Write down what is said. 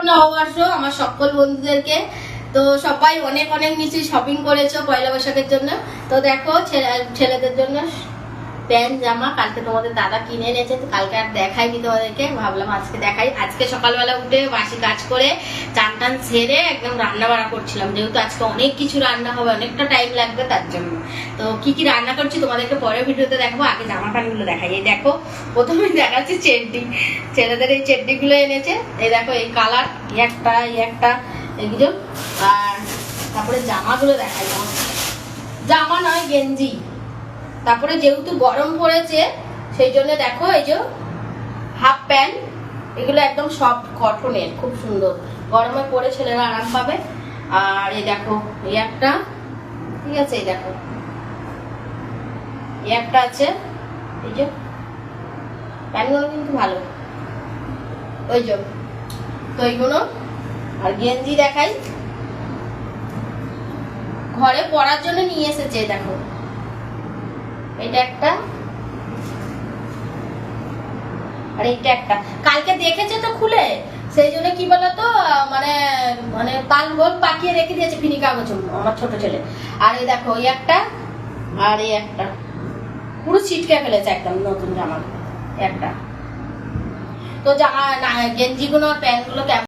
নববর্ষ আমার সকল বন্ধুদেরকে। তো সবাই অনেক অনেক নিশ্চয়ই শপিং করেছো পয়লা বৈশাখের জন্য। তো দেখো ছেলেদের জন্য প্যান্ট জামা কালকে তোমাদের দাদা কিনে এনেছে, তো কালকে আর দেখাইনি তোমাদেরকে, ভাবলাম আজকে দেখাই। আজকে সকালবেলা উঠে বাসি কাজ করে চান টান সেরে একদম রান্না বাড়া করছিলাম, যেহেতু আজকে অনেক কিছু রান্না হবে, অনেকটা টাইম লাগবে তার জন্য। তো কি কি রান্না করছি তোমাদেরকে পরে ভিডিওতে দেখাবো, আগে জামা প্যান্টগুলো দেখাই। এই দেখো প্রথমে দেখাচ্ছি চেড্ডি, ছেলেদের এই চেড্ডিগুলো এনেছে। এই দেখো এই কালার একটা এইগুলো। আর তারপরে জামাগুলো দেখাই, জামা নয় গেঞ্জি। তারপরে যেহেতু গরম পড়েছে সেই জন্য দেখো এই যে হাফ প্যান্ট, এগুলো একদম সফট কটনের, খুব সুন্দর, গরমে পরে ছেলেরা আরাম পাবে। আর এই দেখো এই একটা, ঠিক আছে, এই দেখো এই একটা আছে, এই যে প্যান্টগুলো কিন্তু ভালো, ওই যে তো এইগুলো। আর গেঞ্জি দেখাই, ঘরে পরার জন্য নিয়ে এসেছে, দেখো এটা একটা আর এইটা একটা। কালকে দেখেছে তো খুলে, সেই জন্য কি বলতো মানে মানে তাল গোল পাকিয়ে রেখে দিয়েছে ফিনি কাগজ আমার ছোট ছেলে। আর এই দেখো এই একটা আর এই একটা, পুরো ছিটকে ফেলেছে একদম নতুন জামা একটা। তো জামা গেঞ্জি গুলো আর প্যান্ট গুলো